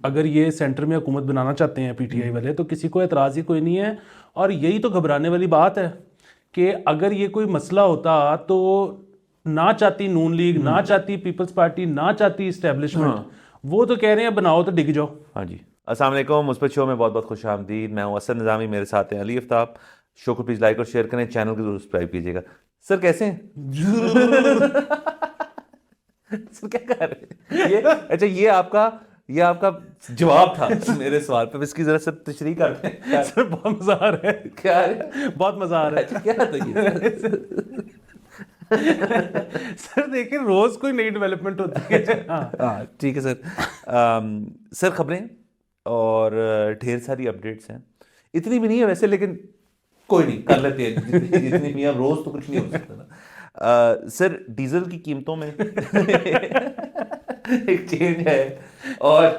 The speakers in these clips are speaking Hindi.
अगर ये सेंटर में हुकूमत बनाना चाहते हैं पीटीआई वाले तो किसी को एतराज़ ही कोई नहीं है। और यही तो घबराने वाली बात है कि अगर ये कोई मसला होता तो ना चाहती नून लीग, ना चाहती पीपल्स पार्टी, ना चाहती इस्टेब्लिशमेंट, वो तो कह रहे हैं बनाओ तो डिग जाओ। हाँ जी, अस्सलाम वालेकुम। मुस्बत शो में बहुत बहुत खुश आमदीद। मैं हूँ असद निज़ामी, मेरे साथ हैं अली आफ्ताब। शो को प्लीज़ लाइक और शेयर करें, चैनल को जरूर सब्सक्राइब कीजिएगा। सर कैसे हैं? सर क्या कर रहे हैं? ये अच्छा, ये आपका जवाब था मेरे सवाल पे। इसकी जरा सर तशरीह करते हैं। सर बहुत मजा आ रहा है। क्या है? बहुत मजा आ रहा अच्छा, क्या था ये? है। सर देखिए रोज कोई नई डेवलपमेंट होती है। हाँ ठीक है सर। सर खबरें और ढेर सारी अपडेट्स हैं। इतनी भी नहीं है वैसे, लेकिन कोई नहीं, कर लेते हैं जितनी भी। अब रोज तो कुछ नहीं हो सकता ना। सर डीजल की कीमतों में एक चेंज है, और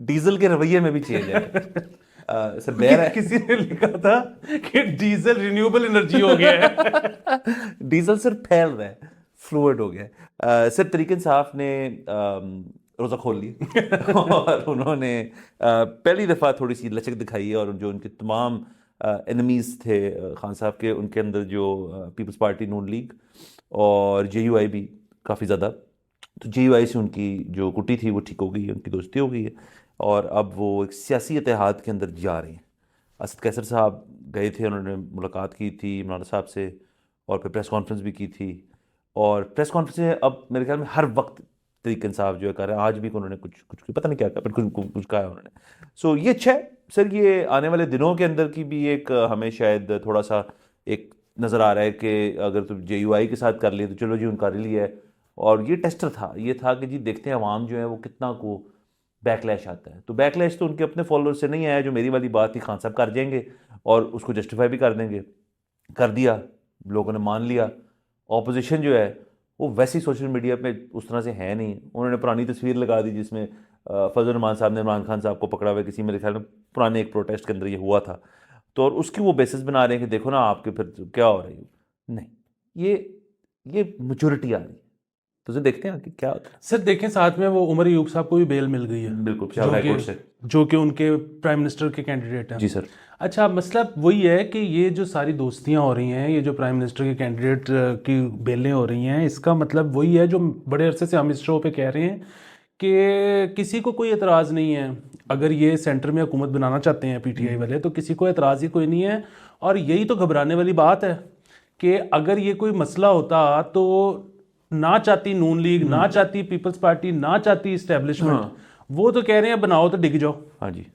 डीजल के रवैये में भी चेंज है। सर बहर है, किसी ने लिखा था कि डीजल रिन्यूएबल एनर्जी हो गया है। डीजल सर फैल रहा है, फ्लूइड हो गया है। सर तरीके इंसाफ ने रोज़ा खोल लिया और उन्होंने पहली दफ़ा थोड़ी सी लचक दिखाई है, और जो उनके तमाम एनिमीज़ थे खान साहब के, उनके अंदर जो पीपल्स पार्टी, नून लीग और जेयूआई भी काफ़ी ज़्यादा, तो जेयूआई से उनकी जो कुटी थी वो ठीक हो गई है, उनकी दोस्ती हो गई है, और अब वो एक सियासी इत्तेहाद के अंदर जा रहे हैं। असद कैसर साहब गए थे, उन्होंने मुलाकात की थी इमरान साहब से, और फिर प्रेस कॉन्फ्रेंस भी की थी। और प्रेस कॉन्फ्रेंस अब मेरे ख्याल में हर वक्त तरीके इंसाफ जो है कर रहे हैं। आज भी उन्होंने कुछ कुछ पता नहीं क्या कहा, पर कुछ कहा है उन्होंने। सो ये अच्छा है सर। ये आने वाले दिनों के अंदर की भी एक हमें शायद थोड़ा सा एक नज़र आ रहा है कि अगर तुम जेयूआई के साथ कर लिए तो चलो जी, उनका रिली है। और ये टेस्टर था, ये था कि जी देखते हैं अवाम जो है वो कितना को बैकलैश आता है। तो बैकलैश तो उनके अपने फॉलोअर से नहीं आया, जो मेरी वाली बात थी खान साहब कर जाएंगे और उसको जस्टिफाई भी कर देंगे। कर दिया, लोगों ने मान लिया। ऑपोजिशन जो है वो वैसी सोशल मीडिया पे उस तरह से है नहीं। उन्होंने पुरानी तस्वीर लगा दी जिसमें फजल रहमान साहब ने इमरान खान साहब को पकड़ा हुआ किसी, मेरे ख्याल में पुराने एक प्रोटेस्ट के अंदर ये हुआ था। तो और उसकी वो बेसिस बना रहे हैं कि देखो ना आपके फिर क्या हो रहा है। नहीं, ये मेच्योरिटी आ रही है, तो उसे देखते हैं कि क्या होता है। सर देखें साथ में वो उमर अयूब साहब को भी बेल मिल गई है, बिल्कुल, पेशावर हाई कोर्ट से। जो कि उनके प्राइम मिनिस्टर के कैंडिडेट हैं। जी सर। अच्छा, मसला वही है कि ये जो सारी दोस्तियां हो रही हैं, ये जो प्राइम मिनिस्टर के कैंडिडेट की बेलें हो रही हैं, इसका मतलब वही है जो बड़े अरसे से हम इस शो पे कह रहे हैं कि किसी को कोई एतराज़ नहीं है। अगर ये सेंटर में हुकूमत बनाना चाहते हैं पीटीआई वाले तो किसी को एतराज़ ही कोई नहीं है। और यही तो घबराने वाली बात है कि अगर ये कोई मसला होता तो ना चाहती नून लीग, ना चाहती पीपल्स पार्टी, ना चाहती इस्टेब्लिशमेंट, वो तो कह रहे हैं बनाओ तो डिग जाओ। हाँ जी।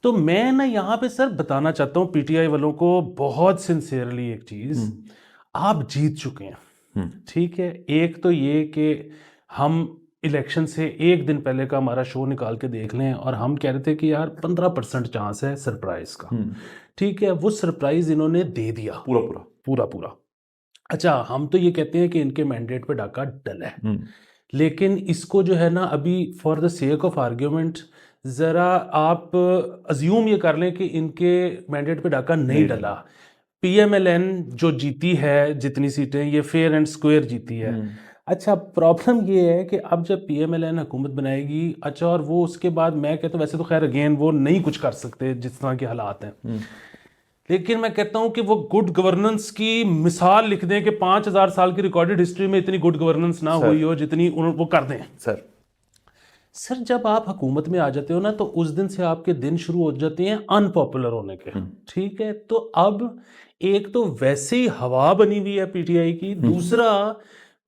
तो मैं ना यहाँ पे सर बताना चाहता हूँ पीटीआई वालों को बहुत सिंसियरली एक चीज, आप जीत चुके हैं, ठीक है। एक तो ये कि हम इलेक्शन से एक दिन पहले का हमारा शो निकाल के देख लें और हम कह रहे थे कि यार 15% चांस है सरप्राइज का, ठीक है। वो सरप्राइज इन्होंने दे दिया पूरा पूरा पूरा पूरा। अच्छा, हम तो ये कहते हैं कि इनके मैंडेट पे डाका डल है, लेकिन इसको जो है ना अभी for the sake of argument ज़रा आप अज्यूम ये कर लें कि इनके मैंडेट पे डाका नहीं डला। पीएमएलएन जो जीती है, जितनी सीटें, ये फेयर एंड स्क्वायर जीती है। अच्छा, प्रॉब्लम ये है कि अब जब पीएमएलएन हुकूमत बनाएगी, अच्छा, और वो उसके बाद मैं कहता हूँ वैसे तो खैर अगेन वो नहीं कुछ कर सकते जिस तरह के हालात हैं, लेकिन मैं कहता हूं कि वो गुड गवर्नेंस की मिसाल लिख दें कि 5000 साल की रिकॉर्डेड हिस्ट्री में इतनी गुड गवर्नेंस ना हुई हो जितनी वो कर दें। सर जब आप हुकूमत में आ जाते हो ना तो उस दिन से आपके दिन शुरू हो जाते हैं अनपॉपुलर होने के, ठीक है। तो अब एक तो वैसे ही हवा बनी हुई है पीटीआई की, दूसरा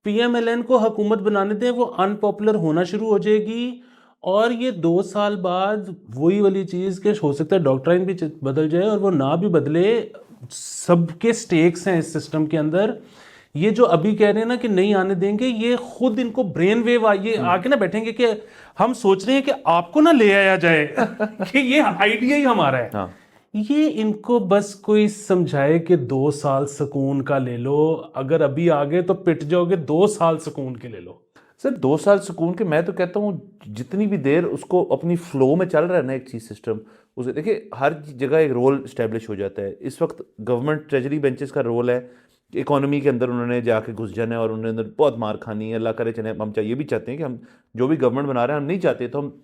पीएमएलएन को हुकूमत बनाने दें, वो अनपॉपुलर होना शुरू हो जाएगी। और ये 2 साल बाद वही वाली चीज के हो सकता है डॉक्ट्राइन भी बदल जाए, और वो ना भी बदले, सबके स्टेक्स हैं इस सिस्टम के अंदर। ये जो अभी कह रहे हैं ना कि नहीं आने देंगे, ये खुद इनको ब्रेन वेव ये आके ना बैठेंगे कि हम सोच रहे हैं कि आपको ना ले आया जाए कि ये आइडिया ही हमारा है। हाँ। ये इनको बस कोई समझाए कि 2 साल सुकून का ले लो, अगर अभी आगे तो पिट जाओगे, 2 साल सुकून के ले लो। सर 2 साल सुकून के, मैं तो कहता हूँ जितनी भी देर उसको अपनी फ्लो में चल रहा है ना एक चीज सिस्टम, उसे देखिए हर जगह एक रोल स्टैब्लिश हो जाता है। इस वक्त गवर्नमेंट ट्रेजरी बेंचेस का रोल है, इकोनॉमी के अंदर उन्होंने जाके घुस जाना है और उन्होंने बहुत मार खानी है। अल्लाह करे चले, हम चाहिए भी चाहते हैं कि हम जो भी गवर्नमेंट बना रहे हैं हम नहीं चाहते तो हम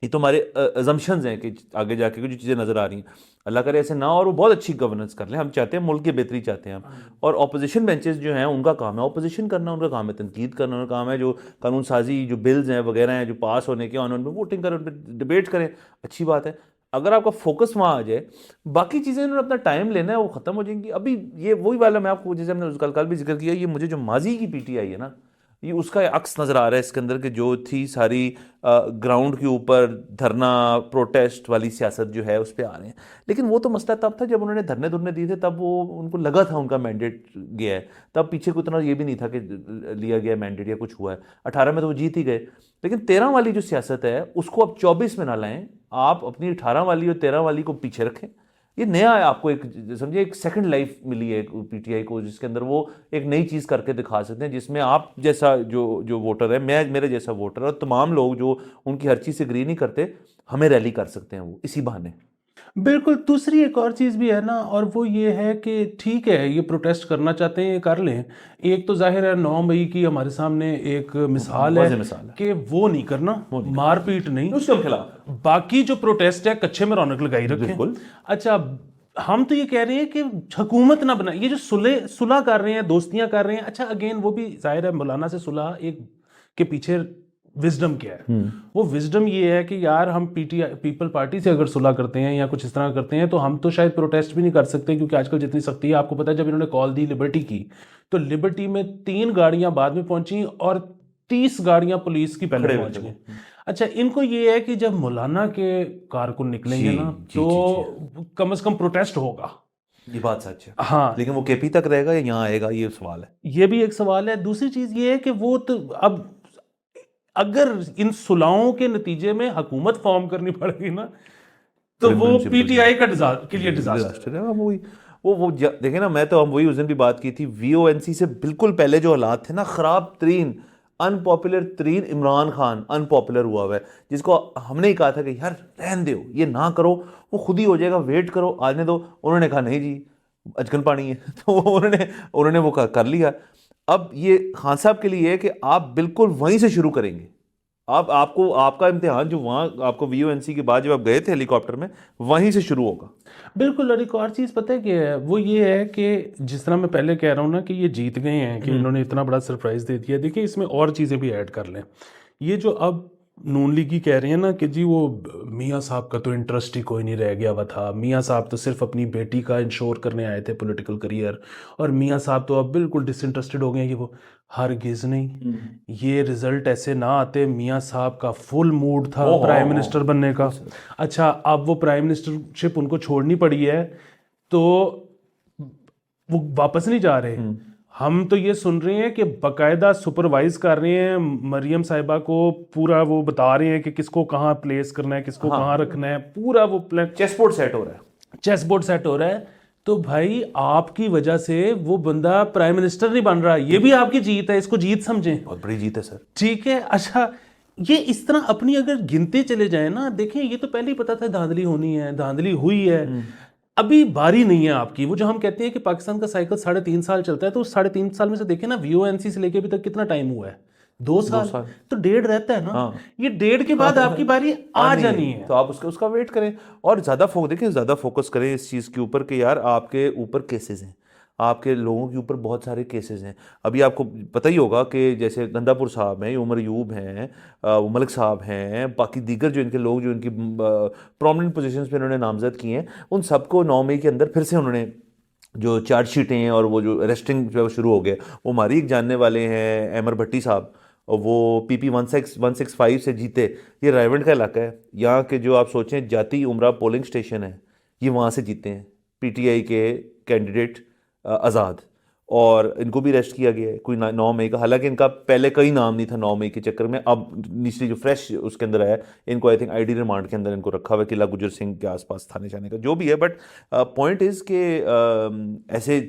ये तो हमारे अजम्पशंस हैं कि आगे जाके कुछ चीज़ें नज़र आ रही हैं, अल्लाह करे ऐसे ना, और वो बहुत अच्छी गवर्नेंस कर लें। हम चाहते हैं मुल्क की बेहतरी चाहते हैं हम। और ऑपोजिशन बेंचेस जो हैं उनका काम है ऑपोजिशन करना, उनका काम है तनकीद करना, उनका काम है जो कानून साजी जो बिल्स हैं वगैरह हैं जो पास होने के, उन पर वोटिंग करें, उन पर डिबेट करें, अच्छी बात है। अगर आपका फोकस वहाँ आ जाए, बाकी चीज़ें उन्होंने अपना टाइम लेना है, वो ख़त्म हो जाएंगी। अभी ये वही वाला मैं आपको, जैसे हमने कल भी जिक्र किया, ये मुझे जो माजी की पीटीआई है ना, ये उसका अक्स नज़र आ रहा है इसके अंदर, कि जो थी सारी ग्राउंड के ऊपर धरना प्रोटेस्ट वाली सियासत जो है उस पर आ रहे हैं। लेकिन वो तो मसला तब था जब उन्होंने धरने धुरने दिए थे, तब वो उनको लगा था उनका मैंडेट गया है, तब पीछे को इतना ये भी नहीं था कि लिया गया मैंडेट या कुछ हुआ है। 18 में तो वो जीत ही गए। लेकिन 13 वाली जो सियासत है उसको अब 24 में ना लाएं, आप अपनी 18 वाली और 13 वाली को पीछे रखें। ये नया है, आपको एक समझिए एक सेकंड लाइफ मिली है पीटीआई को, जिसके अंदर वो एक नई चीज़ करके दिखा सकते हैं, जिसमें आप जैसा जो वोटर है, मैं मेरे जैसा वोटर और तमाम लोग जो उनकी हर चीज़ से एग्री नहीं करते, हमें रैली कर सकते हैं वो इसी बहाने। बिल्कुल। दूसरी एक और चीज़ भी है ना, और वो ये है कि ठीक है ये प्रोटेस्ट करना चाहते हैं ये कर लें। एक तो जाहिर है 9 मई की हमारे सामने एक मिसाल है वाज़ेह मिसाल है। कि वो नहीं करना, मारपीट नहीं, उसके खिलाफ बाकी जो प्रोटेस्ट है कच्चे में रौनक लगाई रखें। बिल्कुल। अच्छा, हम तो ये कह रहे हैं कि हुकूमत ना बनाए, ये जो सुलह कर रहे हैं, दोस्तियां कर रहे हैं। अच्छा अगेन वो भी जाहिर है मौलाना से सुलह एक के पीछे विजडम क्या है, वो विजडम ये है कि यार हम पीपल पार्टी से अगर सुलह करते हैं या कुछ इस तरह करते हैं तो हम तो शायद प्रोटेस्ट भी नहीं कर सकते, क्योंकि आजकल जितनी सख्ती है, आपको पता है जब इन्होंने कॉल दी लिबर्टी की, तो लिबर्टी में 3 गाड़ियां बाद में पहुंची और 30 गाड़ियां पुलिस की पहले पहुंच गई। अच्छा, इनको ये है कि जब मौलाना के कारकुन निकलेंगे ना तो कम से कम प्रोटेस्ट होगा। ये बात सच है। हाँ, लेकिन वो केपी तक रहेगा या यहाँ आएगा, ये सवाल है। ये भी एक सवाल है। दूसरी चीज ये है कि वो तो अब अगर इन सुलहों के नतीजे में हुकूमत फॉर्म करनी पड़ेगी ना, तो वो पीटीआई का के लिए डिजास्टर है। वो देखें ना, मैं तो हम वही उस दिन भी बात की थी, वीओएनसी से बिल्कुल पहले जो हालात थे ना, खराब तरीन अनपॉपुलर तरीन, इमरान खान अनपॉपुलर हुआ है, जिसको हमने ही कहा था कि यार रहन दो, ये ना करो, वो खुद ही हो जाएगा, वेट करो, आने दो। उन्होंने कहा नहीं जी अजकल पानी है तो उन्होंने वो कर लिया। अब ये खान साहब के लिए है कि आप बिल्कुल वहीं से शुरू करेंगे। आपको आपका इम्तिहान जो वहाँ आपको वीओएनसी के बाद जब आप गए थे हेलीकॉप्टर में, वहीं से शुरू होगा। बिल्कुल। और एक और चीज़ पता है क्या है, वो ये है कि जिस तरह मैं पहले कह रहा हूँ ना कि ये जीत गए हैं, कि इन्होंने इतना बड़ा सरप्राइज दे दिया। देखिए इसमें और चीज़ें भी ऐड कर लें। ये जो अब नून लीगी कह रहे हैं ना कि जी वो मियाँ साहब का तो इंटरेस्ट ही कोई नहीं रह गया हुआ था, मियाँ साहब तो सिर्फ अपनी बेटी का इंश्योर करने आए थे पॉलिटिकल करियर, और मियाँ साहब तो अब बिल्कुल डिसइंटरेस्टेड हो गए हैं। कि वो हरगिज़ नहीं, ये रिजल्ट ऐसे ना आते। मियाँ साहब का फुल मूड था प्राइम मिनिस्टर बनने का। अच्छा, अब वो प्राइम मिनिस्टरशिप उनको छोड़नी पड़ी है तो वो वापस नहीं जा रहे। हम तो ये सुन रहे हैं कि बकायदा सुपरवाइज कर रहे हैं मरियम साहिबा को, पूरा वो बता रहे हैं कि किसको कहाँ प्लेस करना है, किसको कहाँ रखना है, पूरा वो प्लान, चेस बोर्ड सेट हो रहा है, चेस बोर्ड सेट हो रहा है। तो भाई आपकी वजह से वो बंदा प्राइम मिनिस्टर नहीं बन रहा, ये भी आपकी जीत है, इसको जीत समझें। बहुत बड़ी जीत है सर। ठीक है। अच्छा, ये इस तरह अपनी अगर गिनते चले जाए ना, देखें ये तो पहले ही पता था धांधली होनी है, धांधली हुई है, अभी बारी नहीं है आपकी। वो जो हम कहते हैं कि पाकिस्तान का साइकिल 3.5 साल चलता है, तो उस 3.5 साल में से देखें ना, वीओएनसी से लेके अभी तक कितना टाइम हुआ है, 2 साल। तो 1.5 रहता है ना। ये 1.5 के बाद आपकी बारी आ जानी है, तो आप उसका वेट करें। और ज़्यादा ज़्यादा फोकस करें इस चीज़ के ऊपर कि यार आपके ऊपर केसेस हैं, आपके लोगों के ऊपर बहुत सारे केसेस हैं। अभी आपको पता ही होगा कि जैसे गंदापुर साहब हैं, उमर यूब हैं, मलिक साहब हैं, बाकी दीगर जो इनके लोग जो इनकी प्रोमिनेंट पोजीशंस पे इन्होंने नामजद किए हैं, उन सबको 9 मई के अंदर फिर से उन्होंने जो चार्जशीटें हैं और वो जो अरेस्टिंग जो शुरू हो गया, वो हमारी एक जानने वाले हैं अमर भट्टी साहब, वो PP 165 से जीते। ये रायवंड का इलाका है, यहाँ के जो आप सोचें जाती उमरा पोलिंग स्टेशन है, ये वहाँ से जीते हैं पीटीआई के कैंडिडेट आज़ाद, और इनको भी अरेस्ट किया गया है कोई 9 मई का। हालांकि इनका पहले कहीं नाम नहीं था 9 मई के चक्कर में, अब निचली जो फ्रेश उसके अंदर है, इनको आई थिंक ID रिमांड के अंदर इनको रखा हुआ है किला गुजर सिंह के आसपास थाने जाने का, जो भी है। बट पॉइंट इज़ के ऐसे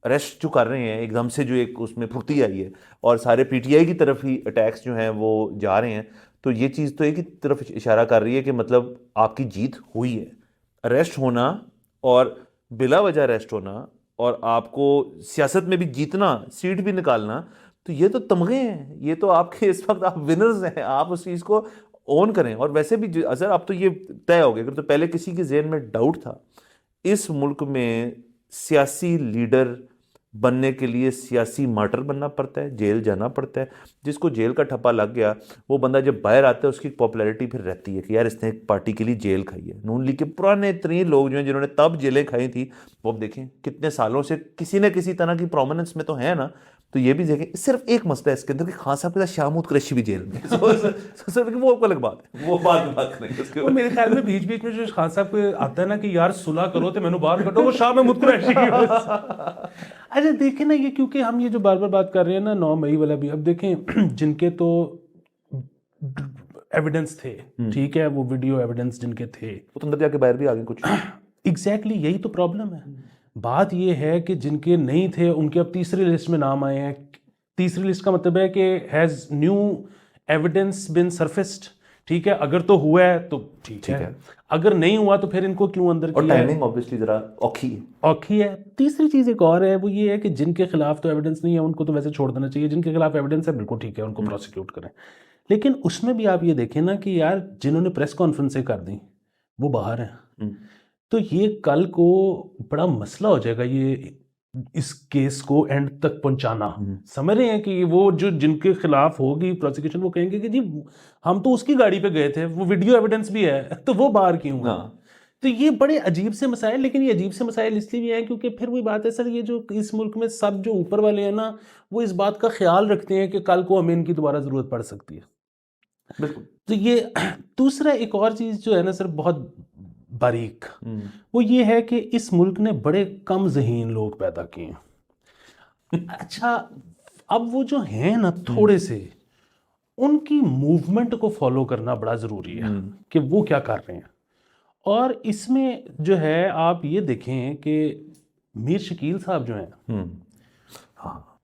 अरेस्ट जो कर रहे हैं एकदम से, जो एक उसमें फुर्ती आई है और सारे पीटीआई की तरफ ही अटैक्स जो हैं वो जा रहे हैं, तो ये चीज़ तो एक ही तरफ इशारा कर रही है कि मतलब आपकी जीत हुई है। अरेस्ट होना और बिला वजह अरेस्ट होना और आपको सियासत में भी जीतना, सीट भी निकालना, तो ये तो तमगे हैं, ये तो आपके इस वक्त आप विनर्स हैं। आप उस चीज़ को ओन करें। और वैसे भी अजहर अब तो ये तय हो गया, अगर तो पहले किसी के जहन में डाउट था, इस मुल्क में सियासी लीडर बनने के लिए सियासी मार्टर बनना पड़ता है, जेल जाना पड़ता है। जिसको जेल का ठप्पा लग गया, वो बंदा जब बाहर आता है उसकी पॉपुलैरिटी फिर रहती है कि यार इसने एक पार्टी के लिए जेल खाई है। नून लीग के पुराने तरीन लोग जो हैं जिन्होंने तब जेलें खाई थी, वो अब देखें कितने सालों से किसी न किसी तरह की प्रोमिनेंस में तो है ना। तो ये भी देखें, सिर्फ एक मसला है इसके अंदर कि खान साहब के साथ शाहमूद कुरैशी भी जेल में वो अलग बात है, वो बात करेंगे उसके वो मेरे ख्याल में बीच बीच में जो खान साहब को आता है ना कि यार सुलह करो तो मैंने बाहर कटो, वो शाह महमूद कुरैशी की वजह से। अच्छा देखें ना, ये क्योंकि हम ये जो बार बार बात कर रहे हैं ना 9 मई वाला भी, अब देखें जिनके तो एविडेंस थे, ठीक है, वो वीडियो एविडेंस जिनके थे, वो तो अंदर जाके बाहर भी आ गए कुछ। एग्जैक्टली यही तो प्रॉब्लम है। बात ये है कि जिनके नहीं थे उनके अब तीसरी लिस्ट में नाम आए हैं। तीसरी लिस्ट का मतलब है कि हैज़ न्यू एविडेंस बिन सरफेस्ड, ठीक है, अगर तो हुआ है तो ठीक है, अगर नहीं हुआ तो फिर इनको क्यों अंदर किया? और टाइमिंग ऑब्वियसली जरा औखी है। तीसरी चीज़ एक और है, वो ये है कि जिनके खिलाफ तो एविडेंस नहीं है उनको तो वैसे छोड़ देना चाहिए, जिनके खिलाफ एविडेंस है बिल्कुल ठीक है, उनको प्रोसिक्यूट करें। लेकिन उसमें भी आप ये देखें ना कि यार जिन्होंने प्रेस कॉन्फ्रेंसें कर दी वो बाहर हैं, तो ये कल को बड़ा मसला हो जाएगा ये इस केस को एंड तक पहुंचाना। समझ रहे हैं कि वो जो जिनके खिलाफ होगी प्रोसिक्यूशन, वो कहेंगे कि जी हम तो उसकी गाड़ी पे गए थे, वो वीडियो एविडेंस भी है, तो वो बाहर क्यों है? तो ये बड़े अजीब से मसाइल, लेकिन ये अजीब से मसाइल इसलिए भी हैं क्योंकि फिर वही बात है सर, ये जो इस मुल्क में सब जो ऊपर वाले हैं ना, वो इस बात का ख्याल रखते हैं कि कल को हमें इनकी दोबारा ज़रूरत पड़ सकती है। बिल्कुल। तो ये दूसरा एक और चीज़ जो है ना सर बहुत बारीक, वो ये है कि इस मुल्क ने बड़े कम ज़हीन लोग पैदा किए हैं। अच्छा, अब वो जो हैं ना थोड़े से, उनकी मूवमेंट को फॉलो करना बड़ा ज़रूरी है कि वो क्या कर रहे हैं। और इसमें जो है आप ये देखें कि मीर शकील साहब जो हैं,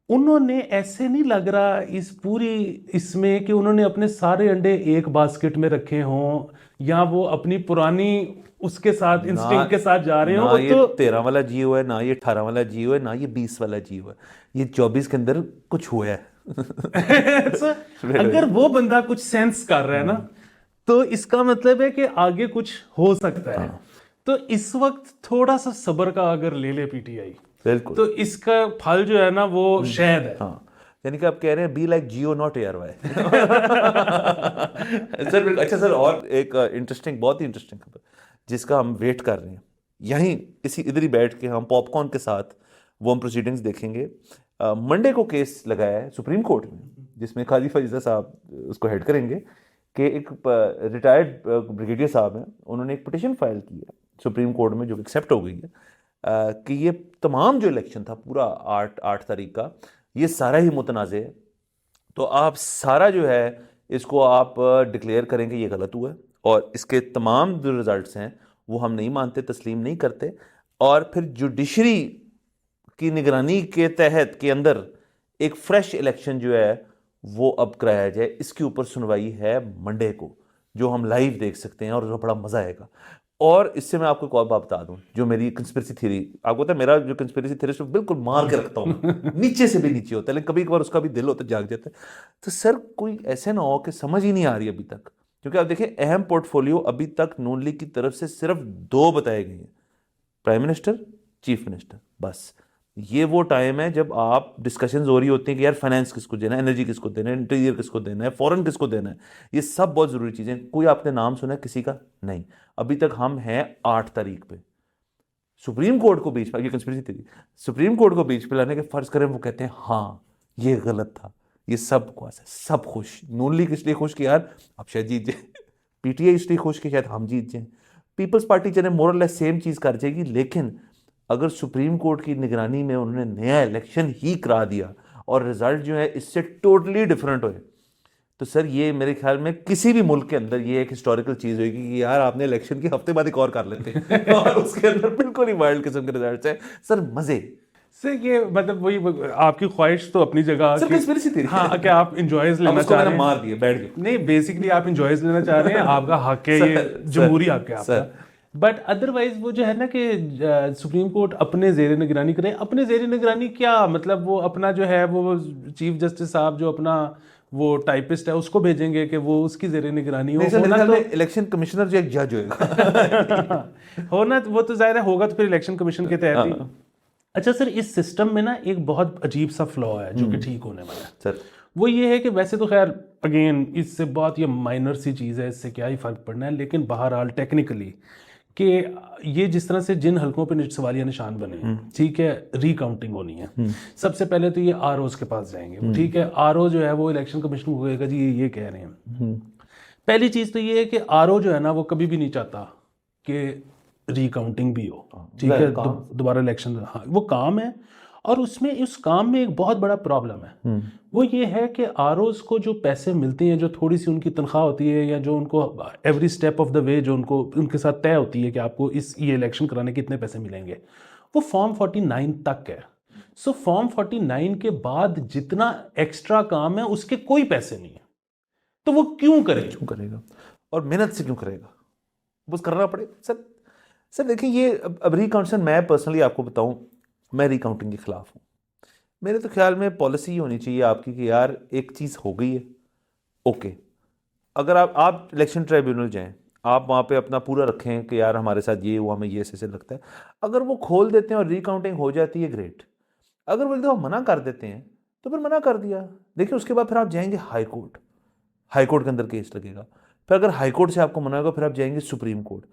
उन्होंने ऐसे नहीं लग रहा इस पूरी इसमें कि उन्होंने अपने सारे अंडे एक बास्केट में रखे हों, या वो अपनी पुरानी उसके साथ इंस्टिंक्ट के साथ जा रहे हो। ना ये 13 वाला जियो है, ना ये 18 वाला जियो है, ना ये 20 वाला जियो है, ये 24 के अंदर कुछ हुआ है। अगर वो बंदा कुछ सेंस कर रहा है ना, तो इसका मतलब है कि आगे कुछ हो सकता है। तो इस वक्त थोड़ा सा सब्र का अगर ले ले पीटीआई, बिल्कुल, तो इसका फल जो है ना वो शायद है। यानी कि आप कह रहे हैं be like Jio not ARY। Sir अच्छा सर, और एक इंटरेस्टिंग, बहुत ही इंटरेस्टिंग खबर जिसका हम वेट कर रहे हैं, यहीं इधर ही बैठ के हम पॉपकॉर्न के साथ वो हम प्रोसीडिंग्स देखेंगे। मंडे को केस लगाया है सुप्रीम कोर्ट में, जिसमें काजी फरीदा साहब उसको हेड करेंगे, कि एक रिटायर्ड ब्रिगेडियर साहब हैं, उन्होंने एक पिटिशन फाइल की है सुप्रीम कोर्ट में, जो एक्सेप्ट हो गई है, कि ये तमाम जो इलेक्शन था पूरा 8 तारीख का, ये सारा ही मुतनाज़ है। तो आप सारा जो है इसको आप डिक्लेयर करेंगे ये गलत हुआ है, और इसके तमाम जो रिजल्ट्स हैं वो हम नहीं मानते, तस्लीम नहीं करते, और फिर जुडिशरी की निगरानी के तहत के अंदर एक फ्रेश इलेक्शन जो है वो अब कराया जाए। इसके ऊपर सुनवाई है मंडे को, जो हम लाइव देख सकते हैं और जो बड़ा मज़ा आएगा। और इससे मैं आपको एक और बात बता दूं, जो मेरी कंस्पिरेसी थ्योरी, आपको पता है मेरा जो कंस्पिरेसी थ्योरी है बिल्कुल मार के रखता हूँ, नीचे से भी नीचे होता है, लेकिन कभी एक बार उसका भी दिल होता है, जाग जाता है। तो सर कोई ऐसे ना हो कि समझ ही नहीं आ रही अभी तक, क्योंकि आप देखिए अहम पोर्टफोलियो अभी तक नून लीग की तरफ से सिर्फ 2 बताए गए हैं, प्राइम मिनिस्टर, चीफ मिनिस्टर, बस। ये वो टाइम है जब आप डिस्कशंस हो रही होती हैं कि यार फाइनेंस किसको देना है, एनर्जी किसको देना है, इंटीरियर किसको देना है, फॉरेन किसको देना है, ये सब बहुत ज़रूरी चीज़ें। कोई आपने नाम सुना है किसी का? नहीं। अभी तक हम हैं 8 तारीख पे, सुप्रीम कोर्ट को बीच में, ये कंस्पिरेसी थी, सुप्रीम कोर्ट को बीच पे लाने के फर्ज करें, वो कहते हैं हाँ ये गलत था, ये सब बकवास है, सब खुश। नून लीग इसलिए खुश कि यार आप शायद जीत जाए, पीटीआई इसलिए खुश कि शायद हम जीत जाएं, पीपल्स पार्टी चले मोरलेस सेम चीज़ कर जाएगी। लेकिन अगर सुप्रीम कोर्ट की निगरानी में उन्होंने नया इलेक्शन ही करा दिया और रिजल्ट जो है इससे टोटली डिफरेंट हुए, तो सर ये मेरे ख्याल में किसी भी मुल्क के अंदर ये एक हिस्टोरिकल चीज़ होगी कि यार आपने इलेक्शन के हफ्ते बाद एक और कर लेते और उसके अंदर बिल्कुल ही वाइल्ड किस्म के रिजल्ट है। सर मज़े सर ये मतलब वही आपकी ख्वाहिश तो अपनी जगह, हाँ कि आप इंजॉयज लेना चाह रहे हैं, मार दिए बैठ गए, नहीं बेसिकली आप इंजॉयज लेना चाह रहे हैं, आपका हक है, ये जमहूरी हक है आपका। बट अदरवाइज वो जो है ना कि सुप्रीम कोर्ट अपने ज़ेर निगरानी करे, अपने ज़ेर निगरानी क्या मतलब, वो अपना जो है वो चीफ जस्टिस साहब जो अपना वो टाइपिस्ट है उसको भेजेंगे कि वो उसकी ज़ेरे निगरानी हो। नहीं सर, मेरे होना ख्याल तो में इलेक्शन कमिश्नर जो एक जज होगा। होना वो तो ज़ाहिर है होगा तो फिर इलेक्शन कमीशन के तहत ही। हाँ। अच्छा सर, इस सिस्टम में ना एक बहुत अजीब सा फ्लॉ है जो कि ठीक होने वाला है सर वो ये है कि वैसे तो खैर अगेन इससे बहुत ये माइनर सी चीज़ है, इससे क्या ही फ़र्क पड़ना है, लेकिन बहरहाल टेक्निकली कि ये जिस तरह से जिन हलकों पे सवालिया निशान बने हैं, ठीक है, रिकाउंटिंग होनी है। सबसे पहले तो ये आरओज के पास जाएंगे, ठीक है, आरओ जो है वो इलेक्शन कमीशन को कहेगा जी ये कह रहे हैं। पहली चीज़ तो ये है कि आरओ जो है ना वो कभी भी नहीं चाहता कि रिकाउंटिंग भी हो, ठीक है, दोबारा इलेक्शन। हाँ वो काम है, और उसमें उस काम में एक बहुत बड़ा प्रॉब्लम है। वो ये है कि आरओज को जो पैसे मिलते हैं, जो थोड़ी सी उनकी तनख्वाह होती है, या जो उनको every step of the way जो उनको उनके साथ तय होती है कि आपको ये इलेक्शन कराने के इतने पैसे मिलेंगे, वो फॉर्म 49 तक है। सो फॉर्म 49 के बाद जितना एक्स्ट्रा काम है उसके कोई पैसे नहीं है, तो वो क्यों करेगा और मेहनत से क्यों करेगा, बस करना पड़ेगा। सर देखिए, ये अब रिकाउंटेशन, मैं पर्सनली आपको बताऊं, मैं रिकाउंटिंग के खिलाफ हूँ। मेरे तो ख्याल में पॉलिसी होनी चाहिए आपकी कि यार एक चीज़ हो गई है, ओके, अगर आप इलेक्शन ट्राइब्यूनल जाएं, आप वहाँ पे अपना पूरा रखें कि यार हमारे साथ ये हुआ, हमें ये ऐसे लगता है, अगर वो खोल देते हैं और रिकाउंटिंग हो जाती है, ग्रेट। अगर वो एक दफ़ा मना कर देते हैं तो फिर मना कर दिया, देखिए उसके बाद फिर आप जाएंगे हाई कोर्ट, हाई कोर्ट के अंदर केस लगेगा, फिर अगर हाई कोर्ट से आपको मना होगा फिर आप जाएंगे सुप्रीम कोर्ट।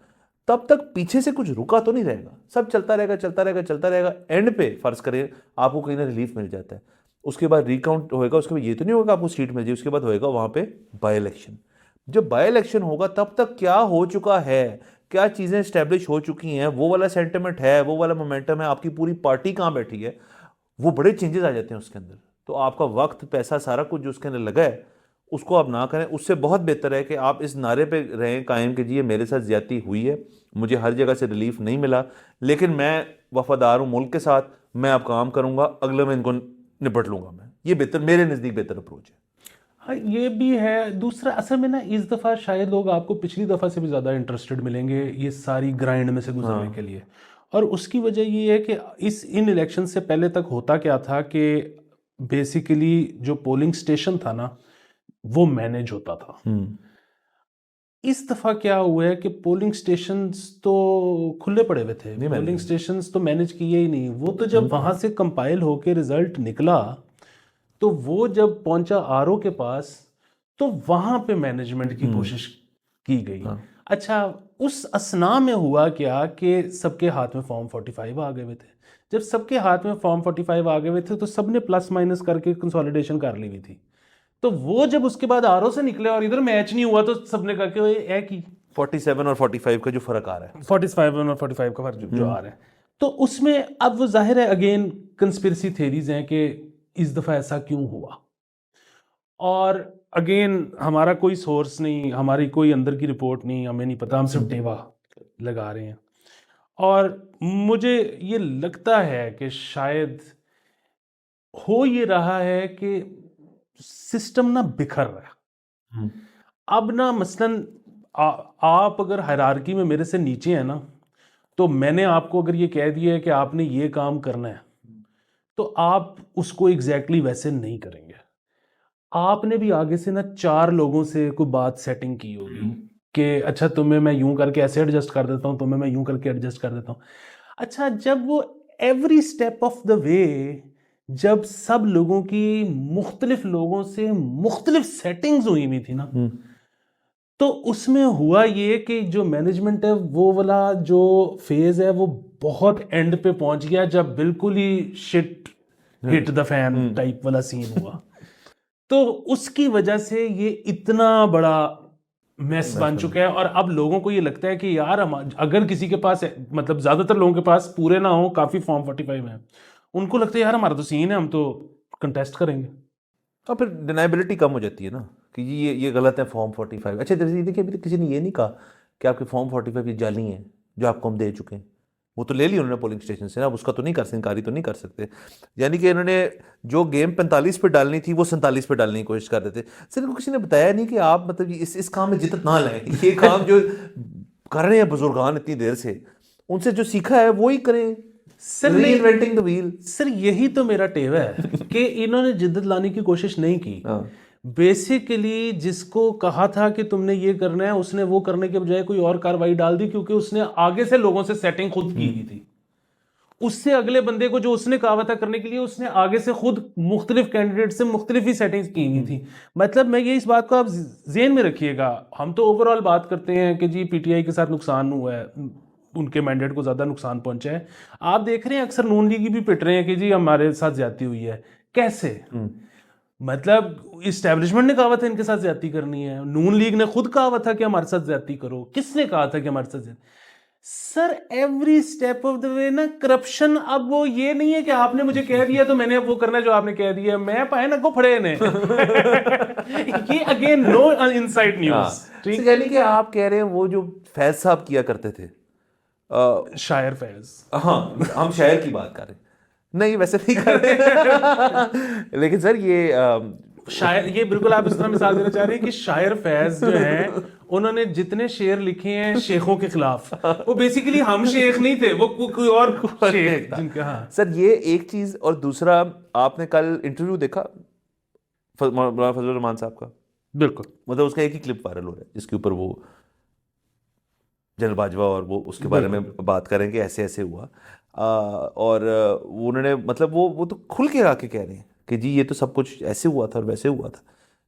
तब तक पीछे से कुछ रुका तो नहीं रहेगा, सब चलता रहेगा चलता रहेगा चलता रहेगा। एंड पे फर्ज करें आपको कहीं ना रिलीफ मिल जाता है, उसके बाद रिकाउंट होएगा, उसके बाद ये तो नहीं होगा आपको सीट मिल जाए, उसके बाद होएगा वहाँ पे बाय इलेक्शन। जब बाय इलेक्शन होगा तब तक क्या हो चुका है, क्या चीज़ें स्टैब्लिश हो चुकी हैं, वो वाला सेंटिमेंट है, वो वाला मोमेंटम है, आपकी पूरी पार्टी कहाँ बैठी है, वो बड़े चेंजेस आ जाते हैं उसके अंदर। तो आपका वक्त, पैसा, सारा कुछ जो उसके अंदर लगा है उसको आप ना करें। उससे बहुत बेहतर है कि आप इस नारे पे रहें कायम कि जी ये मेरे साथ ज्यादती हुई है, मुझे हर जगह से रिलीफ नहीं मिला, लेकिन मैं वफादार हूँ मुल्क के साथ, मैं अब काम करूँगा, अगले में इनको निपट लूँगा मैं। ये बेहतर, मेरे नज़दीक बेहतर अप्रोच है। हाँ ये भी है। दूसरा असल में ना इस दफ़ा शायद लोग आपको पिछली दफ़ा से भी ज़्यादा इंटरेस्टेड मिलेंगे ये सारी ग्राइंड में से गुजरने के लिए, और उसकी वजह ये है कि इन इलेक्शन से पहले तक होता क्या था कि बेसिकली जो पोलिंग स्टेशन था ना वो मैनेज होता था। इस दफ़ा क्या हुआ है कि पोलिंग स्टेशंस तो खुले पड़े हुए थे, पोलिंग स्टेशंस तो मैनेज किए ही नहीं। वो तो जब वहाँ से कंपाइल होके रिजल्ट निकला तो वो जब पहुंचा आरओ के पास तो वहाँ पे मैनेजमेंट की कोशिश की गई। अच्छा, उस असना में हुआ क्या कि सबके हाथ में फॉर्म 45 आ गए हुए थे। जब सबके हाथ में फॉर्म 45 आ गए हुए थे तो सबने प्लस माइनस करके कंसोलिडेशन कर ली हुई थी। तो वो जब उसके बाद आरओ से निकले और इधर मैच नहीं हुआ तो सबने कहा कि एक ही 47 और 45 का जो फर्क आ रहा है, 47 और 45 का फर्क जो आ रहा है, तो उसमें अब वो जाहिर है अगेन कंस्पिरेसी थ्योरीज हैं कि इस दफ़ा ऐसा क्यों हुआ। और अगेन हमारा कोई सोर्स नहीं, हमारी कोई अंदर की रिपोर्ट नहीं, हमें नहीं पता, हम सिर्फ टेवा लगा रहे हैं। और मुझे ये लगता है कि शायद हो ये रहा है कि सिस्टम ना बिखर रहा है। अब ना मसलन आप अगर हायरार्की में मेरे से नीचे हैं ना, तो मैंने आपको अगर ये कह दिया है कि आपने ये काम करना है तो आप उसको एग्जैक्टली वैसे नहीं करेंगे। आपने भी आगे से ना 4 लोगों से कोई बात सेटिंग की होगी कि अच्छा तुम्हें मैं यूं करके ऐसे एडजस्ट कर देता हूं, तुम्हें मैं यूं करके एडजस्ट कर देता हूं। अच्छा, जब वो every step of the way, जब सब लोगों की मुख्तलिफ लोगों से मुख्तलिफ सेटिंग्स हुई हुई थी ना, तो उसमें हुआ ये कि जो मैनेजमेंट है वो वाला जो फेज है वो बहुत एंड पे पहुंच गया, जब बिल्कुल ही shit hit the fan type वाला सीन हुआ। तो उसकी वजह से ये इतना बड़ा मेस बन चुका है। और अब लोगों को ये लगता है कि यार हम अगर किसी के पास मतलब ज्यादातर लोगों के पास पूरे ना हो, काफी फॉर्म 45 है, उनको लगता है यार हमारा तो सीन है, हम तो कंटेस्ट करेंगे। और फिर डिनाइबिलिटी कम हो जाती है ना कि ये गलत है फॉर्म 45। अच्छा देखिए, अभी तक किसी ने ये नहीं कहा कि आपके फॉर्म 45 ये जाली हैं जो आपको हम दे चुके हैं, वो तो ले ली उन्होंने पोलिंग स्टेशन से ना, अब उसका तो नहीं कर सकते, इनकारी तो नहीं कर सकते। यानी कि इन्होंने जो गेम 45 पे डालनी थी वो 47 पे डालने की कोशिश कर रहे थे। सर इनको किसी ने बताया नहीं कि आप मतलब इस काम में जिद्दत ना लाएं, ये काम जो कर रहे हैं बुजुर्गान इतनी देर से, उनसे जो सीखा है वो ही करें। Sir reinventing the wheel. Sir यही तो मेरा टेव है कि इन्होंने जिद्दत लाने की कोशिश नहीं की। बेसिकली जिसको कहा था कि तुमने ये करना है, उसने वो करने के बजाय कोई और कार्रवाई डाल दी, क्योंकि उसने आगे से लोगों से सेटिंग खुद की हुई थी। उससे अगले बंदे को जो उसने कहा था करने के लिए, उसने आगे से खुद मुख्तलिफ कैंडिडेट से मुख्तलिफ ही सेटिंग्स की हुई थी। मतलब मैं ये इस बात को आप जेहन में रखिएगा, हम तो ओवरऑल बात करते हैं कि जी पीटीआई के साथ नुकसान हुआ है, उनके मैंडेट को ज़्यादा नुकसान पहुंचा है। आप देख रहे हैं अक्सर नून लीग भी पिट रहे हैं कि जी हमारे साथ ज्यादती हुई है। कैसे? मतलब इस्टेब्लिशमेंट ने कहा था इनके साथ ज्यादती करनी है, नून लीग ने खुद कहा था कि हमारे साथ ज्यादती करो। किसने कहा था कि हमारे साथ ज्यादती? Sir every step of the way ना करप्शन। अब वो ये नहीं है कि आपने मुझे कह दिया तो मैंने अब वो करना जो आपने कह दिया, मैं पाए ना को फड़े ने। ये अगेन नो इनसाइड न्यूज़। ठीक, यानी कि आप कह रहे हैं वो जो फैज साहब किया करते थे, शायर फैज, हाँ हम शायर की बात कर रहे हैं, नहीं वैसे नहीं कर रहे। लेकिन सर ये शायर, ये बिल्कुल आप इस तरह मिसाल देना चाह रहे हैं कि शायर फैज जो हैं उन्होंने जितने शेर लिखे हैं शेखों के खिलाफ, वो बेसिकली हम शेख नहीं थे, वो कोई और शेख जिनका। हाँ सर ये एक चीज, और दूसरा आपने कल इंटरव्यू देखा मौलाना फजलुर रहमान साहब का? बिल्कुल। मतलब उसका एक ही क्लिप वायरल हो रहा है जिसके ऊपर वो जनरल बाजवा और वो उसके बारे में बात करेंगे, ऐसे ऐसे हुआ। और उन्होंने मतलब वो तो खुल के आके कह रहे हैं कि जी ये तो सब कुछ ऐसे हुआ था और वैसे हुआ था,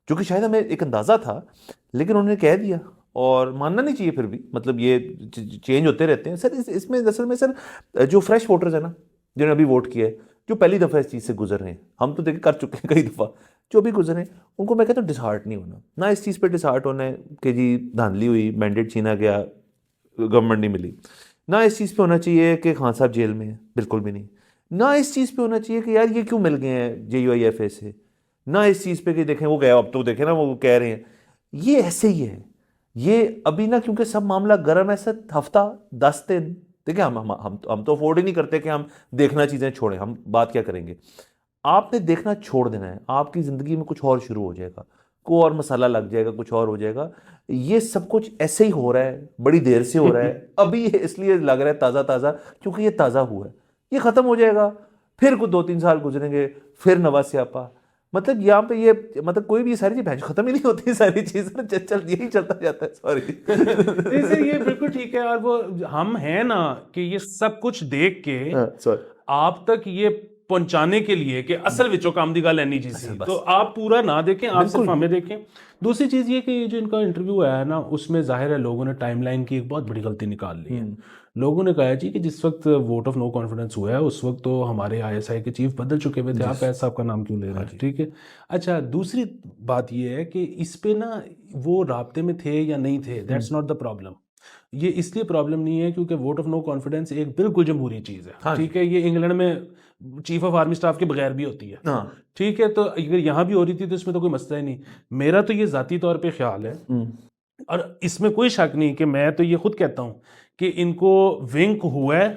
जो कि शायद हमें एक अंदाज़ा था, लेकिन उन्होंने कह दिया और मानना नहीं चाहिए फिर भी। मतलब ये चेंज होते रहते हैं सर। इसमें असल में सर जो फ्रेश वोटर्स है ना, जिन्होंने अभी वोट किया है, जो पहली दफ़ा इस चीज़ से गुजर रहे हैं, हम तो देखिए कर चुके हैं कई दफ़ा, जो अभी गुजरे हैं उनको मैं कहता हूँ डिसहार्ट नहीं होना, ना इस चीज़ पर डिसहार्ट होना है कि जी धांधली हुई, मैंडेट छीना गया, गवर्नमेंट नहीं मिली। ना इस चीज़ पे होना चाहिए कि खान साहब जेल में हैं, बिल्कुल भी नहीं। ना इस चीज़ पे होना चाहिए कि यार ये क्यों मिल गए हैं JUIFA से। ना इस चीज़ पे कि देखें वो गया, अब तो देखें ना वो कह रहे हैं, ये ऐसे ही है। ये अभी ना क्योंकि सब मामला गर्म है सर, हफ्ता 10 दिन देखिए, हम तो अफोर्ड ही नहीं करते कि हम देखना चीज़ें छोड़ें। हम बात क्या करेंगे, आपने देखना छोड़ देना है, आपकी ज़िंदगी में कुछ और शुरू हो जाएगा, कोई और मसाला लग जाएगा, कुछ और हो जाएगा। ये सब कुछ ऐसे ही हो रहा है, बड़ी देर से हो रहा है। अभी इसलिए लग रहा है ताज़ा ताज़ा क्योंकि ये ताज़ा हुआ है, ये ख़त्म हो जाएगा, फिर कुछ 2-3 साल गुजरेंगे, फिर नवा स्यापा। मतलब यहाँ पे ये मतलब कोई भी ये सारी चीज़ खत्म ही नहीं होती, सारी चीज़ें चल यही चलता जाता है। सॉरी सर ये बिल्कुल ठीक है। और वो हम हैं ना कि ये सब कुछ देख के आप तक ये पहुंचाने के लिए कि असल विचो काम दी गल है नहीं जी सी, तो आप पूरा ना देखें, आप सिर्फ हमें देखें। दूसरी चीज़ ये कि जो इनका इंटरव्यू आया है ना, उसमें जाहिर है लोगों ने टाइमलाइन की एक बहुत बड़ी गलती निकाल ली है। लोगों ने कहा जी कि जिस वक्त वोट ऑफ नो कॉन्फिडेंस हुआ है उस वक्त तो हमारे ISI के चीफ बदल चुके हुए थे, आप फैज साहब का नाम क्यों ले रहे हैं? ठीक है, अच्छा दूसरी बात ये है कि इस पे ना वो राब्ते में थे या नहीं थे, दैट्स नॉट द प्रॉब्लम। ये इसलिए प्रॉब्लम नहीं है क्योंकि वोट ऑफ नो कॉन्फिडेंस एक बिल्कुल जमहूरी चीज़ है। ठीक है, ये इंग्लैंड में चीफ ऑफ आर्मी स्टाफ के बगैर भी होती है। ठीक है, तो अगर यहाँ भी हो रही थी तो इसमें तो कोई मसला ही नहीं। मेरा तो ये ज़ाती तौर पे ख्याल है, और इसमें कोई शक नहीं कि मैं तो ये खुद कहता हूँ कि इनको विंक हुआ है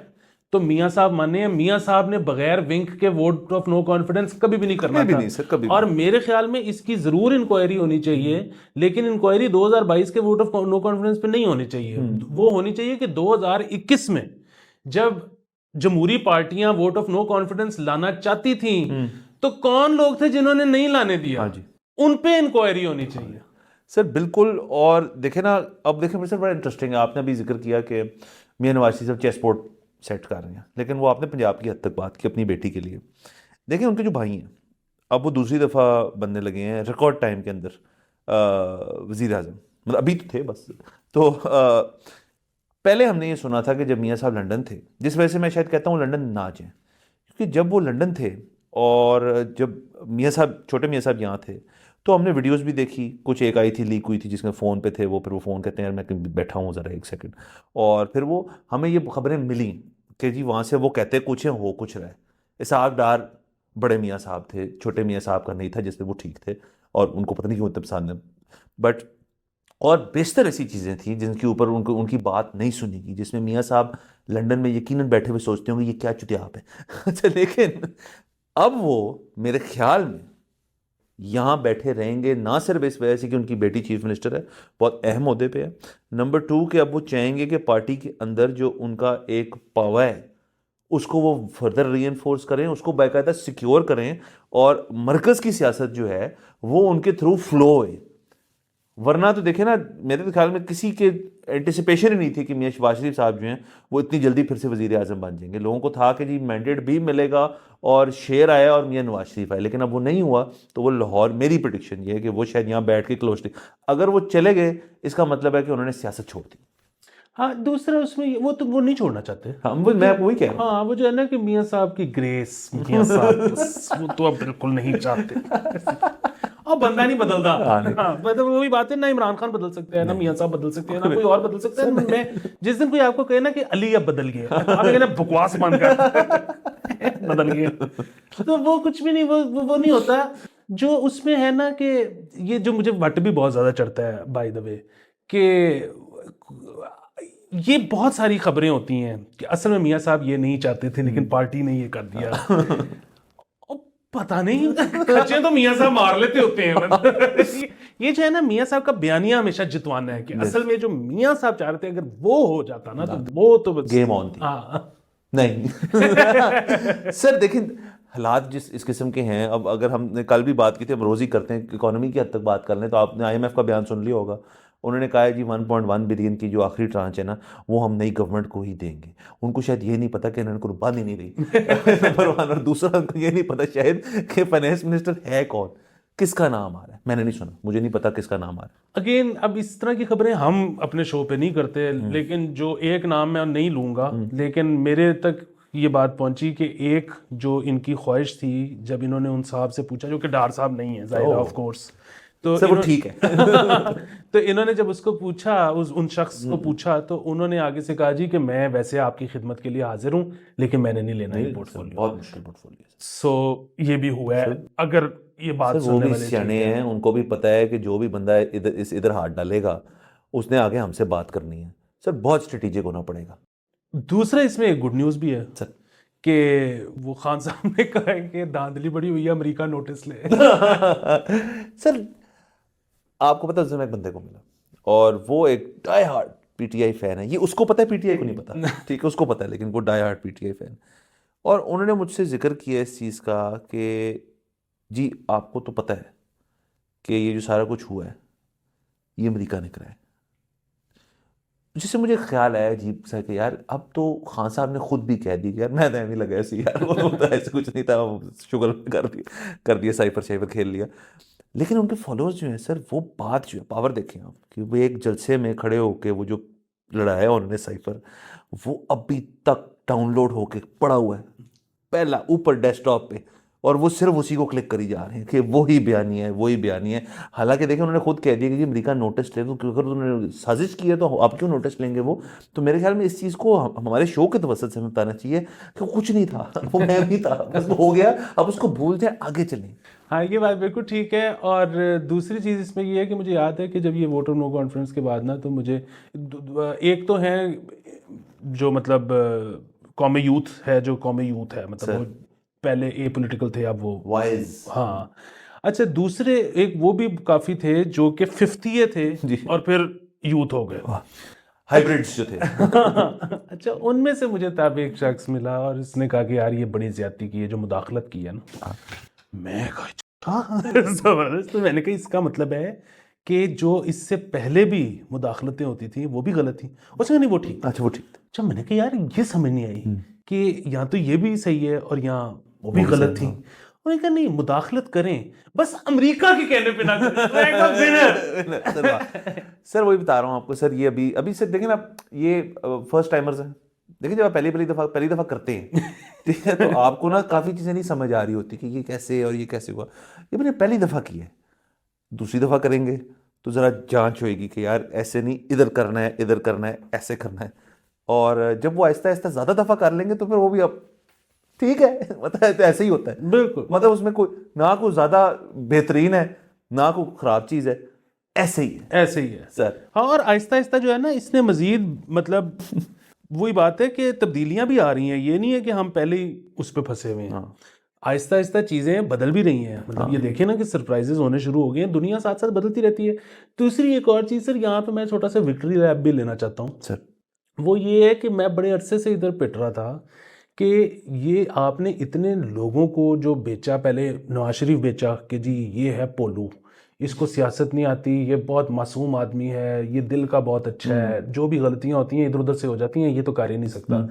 तो मियाँ साहब माने हैं। मियाँ साहब ने बगैर विंक के वोट ऑफ नो कॉन्फिडेंस कभी भी नहीं करना था। नहीं सर, कभी और मेरे ख्याल में इसकी जरूर इंक्वायरी होनी चाहिए, लेकिन इंक्वायरी 2022 के वोट ऑफ नो कॉन्फिडेंस पे नहीं होनी चाहिए। वो होनी चाहिए कि 2021 में जब जमहूरी पार्टियां वोट ऑफ नो कॉन्फिडेंस लाना चाहती थी तो कौन लोग थे जिन्होंने नहीं लाने दिया, उन पे इंक्वायरी होनी चाहिए सर। बिल्कुल। और देखे ना, अब देखें सर बड़ा इंटरेस्टिंग है, आपने अभी जिक्र किया कि मियां नवाज शरीफ साहब चेस बोर्ड सेट कर रहे हैं, लेकिन वो आपने पंजाब की हद तक बात की अपनी बेटी के लिए। देखिए उनके जो भाई हैं अब वो दूसरी दफ़ा बनने लगे हैं रिकॉर्ड टाइम के अंदर वज़ीर आज़म, मतलब अभी तो थे बस। तो पहले हमने ये सुना था कि जब मियां साहब लंदन थे, जिस वजह से मैं शायद कहता हूँ लंदन ना जाएं, क्योंकि जब वो लंदन थे और जब मियां साहब छोटे मियां साहब यहाँ थे तो हमने वीडियोस भी देखी, कुछ एक आई थी लीक हुई थी जिसमें फ़ोन पे थे वो, फिर वो फ़ोन कहते हैं यार मैं बैठा हूँ ज़रा एक सेकंड, और फिर वो हमें ये खबरें मिली कि जी वहाँ से वो कहते कुछ है हो कुछ रहा है। इसहाक डार बड़े मियाँ साहब थे, छोटे मियाँ साहब का नहीं था, जिसमें वो ठीक थे और उनको पता नहीं क्यों इतना पसंद है, बट और बेशतर ऐसी चीज़ें थी जिनके ऊपर उनकी बात नहीं सुनी गई, जिसमें मियाँ साहब लंदन में यकीनन बैठे हुए सोचते होंगे ये क्या चुतियाप है। अच्छा, लेकिन अब वो मेरे ख्याल में यहाँ बैठे रहेंगे ना सिर्फ इस वजह से कि उनकी बेटी चीफ मिनिस्टर है, बहुत अहम ओहदे पे है, नंबर 2 कि अब वो चाहेंगे कि पार्टी के अंदर जो उनका एक पावर है उसको वो फर्दर रीइंफोर्स करें, उसको बाकायदा सिक्योर करें, और मरकज़ की सियासत जो है वो उनके थ्रू फ्लो होए। वरना तो देखे ना, मेरे तो ख्याल में किसी के एंटिसिपेशन ही नहीं थी कि मियां शहबाज शरीफ साहब जो हैं वो इतनी जल्दी फिर से वजीर आज़म बन जाएंगे। लोगों को था कि जी मैंडेट भी मिलेगा और शेर आया और मियां नवाज शरीफ आए, लेकिन अब वो नहीं हुआ। तो वो लाहौर, मेरी प्रेडिक्शन ये है कि वो शायद यहाँ बैठ के क्लोजली, अगर वो चले गए इसका मतलब है कि उन्होंने सियासत छोड़ दी। हाँ, दूसरा उसमें वो नहीं छोड़ना चाहते। हाँ, मैं वही कह रहा हूँ। हाँ, वो जो है ना कि मियाँ साहब की ग्रेस, मियाँ साहब वो तो अब बिल्कुल नहीं चाहते। और बंदा नहीं बदलता। हाँ, मतलब वही बात है, ना इमरान खान बदल सकते हैं, ना मियाँ साहब बदल सकते हैं, ना कोई और बदल सकता है। मैं जिस दिन कोई आपको कहे ना कि अली अब बदल गया, आप कहना बकवास बन कर बदल गया, तो वो कुछ भी नहीं, वो नहीं होता। जो उसमें है ना कि ये जो मुझे वट भी बहुत ज्यादा चढ़ता है बाय द वे, कि ये बहुत सारी खबरें होती हैं कि असल में मियाँ साहब ये नहीं चाहते थे लेकिन पार्टी ने ये कर दिया। और पता नहीं, खच्चे तो मियाँ साहब मार लेते होते हैं। मतलब ये जो है ना, मियाँ साहब का बयानिया हमेशा जितवाना है कि असल में जो मियाँ साहब चाह रहे थे अगर वो हो जाता ना तो वो तो बस गेम ऑन थी। हाँ नहीं सर देखिए, हालात जिस इस किस्म के हैं, अब अगर हमने कल भी बात की थी, हम रोज ही करते हैं, इकोनॉमी की हद तक बात कर लें तो आपने IMF का बयान सुन लिया होगा। उन्होंने कहा है जी 1.1 बिलियन की जो आखिरी ट्रांच है ना, वो हम नई गवर्नमेंट को ही देंगे। उनको शायद ये नहीं पता कि इन्होंने कुर्बानी नहीं दी नंबर 1, और दूसरा उनको ये नहीं पता शायद कि फाइनेंस मिनिस्टर है कौन, किसका नाम आ रहा है। मैंने नहीं सुना, मुझे नहीं पता किसका नाम आ रहा है। अगेन, अब इस तरह की खबरें हम अपने शो पे नहीं करते, लेकिन जो एक नाम मैं नहीं लूंगा, लेकिन मेरे तक ये बात पहुंची कि एक जो इनकी ख्वाहिश थी, जब इन्होंने उन साहब से पूछा, जो कि डार साहब नहीं है जाहिर ऑफ कोर्स, तो सर वो ठीक है तो इन्होंने जब उसको पूछा, उन शख्स को पूछा, तो उन्होंने आगे से कहा जी कि मैं वैसे आपकी खिदमत के लिए हाजिर हूं, लेकिन मैंने नहीं लेना ये पोर्टफोलियो। बहुत मुश्किल पोर्टफोलियो। सो ये भी हुआ है। अगर ये बात सर वो सुनने भी वाले सियाने हैं, उनको भी पता है कि जो भी बंदा इधर हाथ डालेगा उसने आगे हमसे बात करनी है। सर बहुत स्ट्रेटेजिक होना पड़ेगा। दूसरा इसमें एक गुड न्यूज़ भी है सर कि वो खान साहब ने कहा है कि धांधली बड़ी हुई है, अमेरिका नोटिस ले। सर आपको पता है, उस दिन एक बंदे को मिला और वो एक डाई हार्ड PTI फैन है। ये उसको पता है, PTI को नहीं पता, ठीक है, उसको पता है, लेकिन वो डाई हार्ड PTI फैन। और उन्होंने मुझसे जिक्र किया इस चीज़ का कि जी आपको तो पता है कि ये जो सारा कुछ हुआ है ये अमेरिका ने कराया। जिससे मुझे ख्याल आया अजीब सा कि यार अब तो खान साहब ने खुद भी कह दी कि यार मैं तो नहीं लगा ऐसे, यार वो तो ऐसे कुछ नहीं था, शुगर कर दिया साइफर शाइफर खेल लिया। लेकिन उनके फॉलोअर्स जो हैं सर, वो बात जो है, पावर देखें आप, कि वो एक जलसे में खड़े होके वो जो लड़ाया उन्होंने साइफर, वो अभी तक डाउनलोड होके पड़ा हुआ है पहला ऊपर डेस्कटॉप पे, और वो सिर्फ उसी को क्लिक करी जा रहे हैं कि वही बयानी है, वही बयानी है। हालांकि देखिए उन्होंने खुद कह दिया कि जी अमेरिका नोटिस ले, तो अगर उन्होंने साजिश की है तो आप क्यों नोटिस लेंगे वो। तो मेरे ख्याल में इस चीज़ को हमारे शो के तवसत से हमें बताना चाहिए कि कुछ नहीं था, वो मैं भी था, बस वो हो गया, अब उसको भूल जाए, आगे चलें। हाँ, ये बात बिल्कुल ठीक है। और दूसरी चीज़ इसमें ये है कि मुझे याद है कि जब ये वोटर नो कॉन्फ्रेंस के बाद ना, तो मुझे एक तो है जो मतलब कौमी यूथ है, मतलब वो पहले ए पॉलिटिकल थे, अब वो वाइज। हाँ। अच्छा, दूसरे एक वो भी काफ़ी थे जो कि 50 थे और फिर यूथ हो गए, हाइब्रिड्स जो थे। अच्छा, उनमें से मुझे तब एक शख्स मिला और इसने कहा कि यार ये बड़ी ज्यादती की है जो मुदाखलत की है ना। मैं कहा जबरदस्त। तो मैंने कहा इसका मतलब है कि जो इससे पहले भी मुदाखलतें होती थी वो भी गलत थी। उसने नहीं, वो ठीक। अच्छा वो ठीक। अच्छा, मैंने कहा यार ये समझ नहीं आई कि यहाँ तो ये भी सही है और यहाँ वो भी गलत थी। उन्होंने कहा नहीं, मुदाखलत करें, बस अमेरिका के कहने पे ना करें। सर वही बता रहा हूँ आपको सर, ये अभी अभी सर देखें ना, ये फर्स्ट टाइमर्स हैं। देखिए जब आप पहली दफ़ा करते हैं, ठीक है, तो आपको ना काफ़ी चीज़ें नहीं समझ आ रही होती कि ये कैसे और ये कैसे हुआ। ये मैंने पहली दफ़ा की है, दूसरी दफ़ा करेंगे तो ज़रा जांच होएगी कि यार ऐसे नहीं, इधर करना है, इधर करना है, ऐसे करना है। और जब वो आहिस्ता आहिस्ता ज़्यादा दफ़ा कर लेंगे तो फिर वो भी अब ठीक है, मतलब ऐसे ही होता है। बिल्कुल, मतलब उसमें कोई ना कोई ज़्यादा बेहतरीन है ना कोई ख़राब चीज़ है, ऐसे ही है, ऐसे ही है सर। हाँ, और आहिस्ता आहिस्ता जो है ना, इसने मजीद मतलब वही बात है कि तब्दीलियां भी आ रही हैं। ये नहीं है कि हम पहले ही उस पर फंसे हुए हैं। आहिस्ता आहिस्ता चीज़ें बदल भी रही हैं। मतलब ये देखें ना कि सरप्राइजेज होने शुरू हो गए हैं, दुनिया साथ साथ बदलती रहती है। दूसरी एक और चीज़ सर, यहाँ पे मैं छोटा सा विक्ट्री लैप भी लेना चाहता हूँ सर। वो ये है कि मैं बड़े अरसे से इधर पिट रहा था कि ये आपने इतने लोगों को जो बेचा, पहले नवाज शरीफ बेचा कि जी ये है पोलू, इसको सियासत नहीं आती, ये बहुत मासूम आदमी है, ये दिल का बहुत अच्छा है, जो भी गलतियां होती हैं इधर उधर से हो जाती हैं, ये तो कर ही नहीं सकता।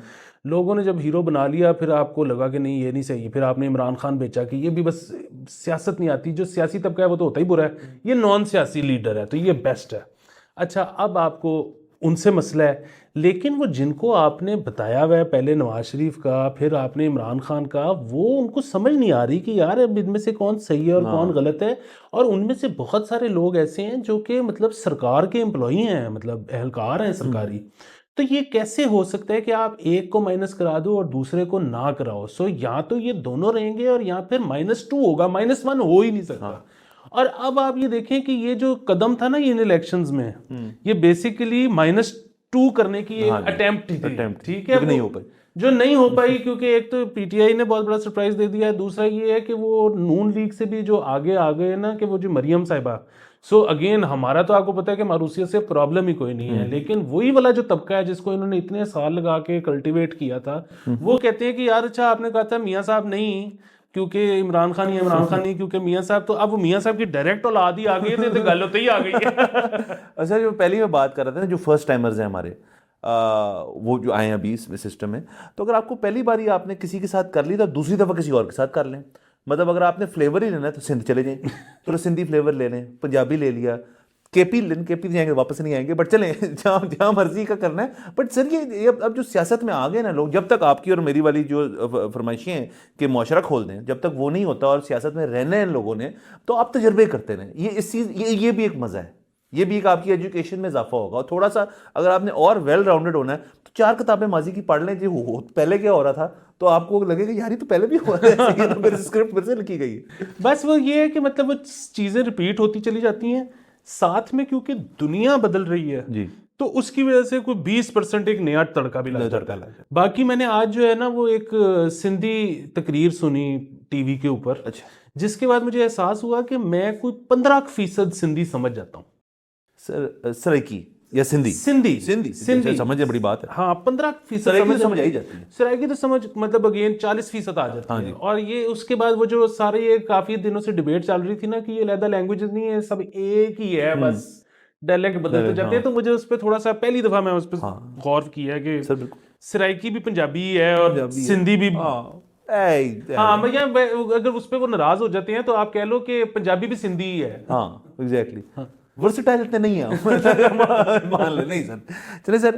लोगों ने जब हीरो बना लिया फिर आपको लगा कि नहीं ये नहीं सही, फिर आपने इमरान खान बेचा कि ये भी बस सियासत नहीं आती, जो सियासी तबका है वो तो होता ही बुरा है, ये नॉन सियासी लीडर है तो ये बेस्ट है। अच्छा, अब आपको उनसे मसला है, लेकिन वो जिनको आपने बताया हुआ है, पहले नवाज शरीफ का फिर आपने इमरान खान का, वो उनको समझ नहीं आ रही कि यार अब इनमें से कौन सही है और कौन गलत है। और उनमें से बहुत सारे लोग ऐसे हैं जो कि मतलब सरकार के एम्प्लॉई हैं, मतलब एहलकार हैं सरकारी। तो ये कैसे हो सकता है कि आप एक को माइनस करा दो और दूसरे को ना कराओ? सो या तो ये दोनों रहेंगे और या फिर -2 होगा, -1 हो ही नहीं सकता। और अब आप ये देखें कि ये जो कदम था ना इन इलेक्शंस में, ये बेसिकली -2 करने की एक अटेम्प्ट थी, ठीक है, नहीं हो पाई, जो नहीं हो पाई क्योंकि एक तो पीटीआई ने बहुत बड़ा सरप्राइज दे दिया है, दूसरा ये है कि वो नून लीग से भी जो आगे आ गए ना, कि वो जो मरियम साहिबा, सो अगेन हमारा तो आपको पता है कि मारूसिया से प्रॉब्लम ही कोई नहीं है, लेकिन वही वाला जो तबका है जिसको इन्होंने इतने साल लगा के कल्टीवेट किया था, वो कहते हैं कि यार अच्छा आपने कहा था मियाँ साहब नहीं क्योंकि इमरान खान ही, इमरान खान नहीं क्योंकि मियाँ साहब, तो अब वो मियाँ साहब की डायरेक्ट औलाद ही आ गई है, तो गल होते ही आ गई है। अच्छा, जो पहली मैं बात कर रहा था ना, जो फर्स्ट टाइमर्स हैं हमारे, वो जो आए हैं अभी इस सिस्टम में, तो अगर आपको पहली बार ही आपने किसी के साथ कर ली तो दूसरी दफ़ा किसी और के साथ कर लें। मतलब अगर आपने फ्लेवर ही लेना है तो सिंध चले जाएं, तो सिंधी फ्लेवर ले लें, पंजाबी ले लिया, केपी जाएंगे, वापस नहीं आएंगे, बट चलें जहाँ मर्जी का करना है। बट सर ये अब जो सियासत में आ गए ना लोग, जब तक आपकी और मेरी वाली जो फरमाइशें हैं कि मुआशरा खोल दें, जब तक वो नहीं होता और सियासत में रहना है लोगों ने, तो आप तजर्बे करते रहें। ये इस चीज़ ये भी एक मज़ा है, ये भी एक आपकी एजुकेशन में इजाफा होगा। और थोड़ा सा अगर आपने और वेल राउंडेड होना है तो 4 किताबें माजी की पढ़ लें, जो पहले क्या हो रहा था, तो आपको लगेगा यार ये तो पहले भी हुआ था, तो मेरी स्क्रिप्ट फिर से लिखी गई है। बस वो ये है कि मतलब वो चीज़ें रिपीट होती चली जाती हैं, साथ में क्योंकि दुनिया बदल रही है जी, तो उसकी वजह से कोई 20% एक नया तड़का भी लग जाता है। बाकी मैंने आज जो है ना वो एक सिंधी तकरीर सुनी टीवी के ऊपर, अच्छा, जिसके बाद मुझे एहसास हुआ कि मैं कोई 15% सिंधी समझ जाता हूँ। सर सराइकी या सिंधी समझे, बड़ी बात है। हाँ, 15% समझ आई जाती है, सराइकी तो समझ मतलब अगेन 40% आ जाती है। और ये उसके बाद वो जो सारे ये काफी दिनों से डिबेट चल रही थी ना कि ये अलग लैंग्वेजेस नहीं है, सब एक ही है, बस डायलेक्ट बदलते जाते हैं। तो मुझे उस पर थोड़ा सा, पहली दफा मैं उस पर गौर किया कि सराइकी भी पंजाबी है और सिंधी भी। हाँ भैया, अगर उस पर वो नाराज हो जाते हैं तो आप कह लो कि पंजाबी भी सिंधी ही है। हाँ एग्जैक्टली, वर्सेटाइल इतने नहीं है मान ले। नहीं सर, चलिए सर,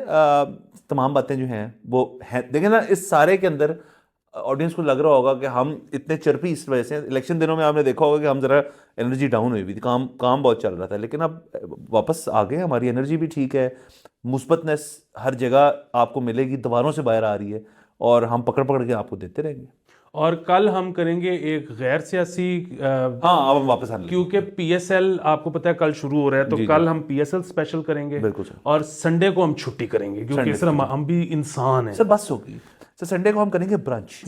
तमाम बातें जो हैं वो हैं, देखें ना इस सारे के अंदर ऑडियंस को लग रहा होगा कि हम इतने चर्पी इस वजह से, इलेक्शन दिनों में आपने देखा होगा कि हम ज़रा एनर्जी डाउन हुई थी, काम बहुत चल रहा था, लेकिन अब वापस आ गए, हमारी एनर्जी भी ठीक है, मुस्बतनेस हर जगह आपको मिलेगी, दीवारों से बाहर आ रही है, और हम पकड़ के आपको देते रहेंगे। और कल हम करेंगे एक गैर सियासी, हाँ अब हम वापस आने, क्योंकि पीएसएल आपको पता है कल शुरू हो रहा है, तो कल हम पीएसएल स्पेशल करेंगे। बिल्कुल सर। और संडे को हम छुट्टी करेंगे क्योंकि सर हम भी इंसान हैं सर, बस होगी सर, संडे को हम करेंगे ब्रंच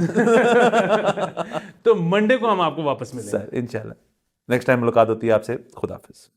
तो मंडे को हम आपको वापस मिलेंगे सर इंशाल्लाह। नेक्स्ट टाइम मुलाकात होती है आपसे। खुदा हाफिज।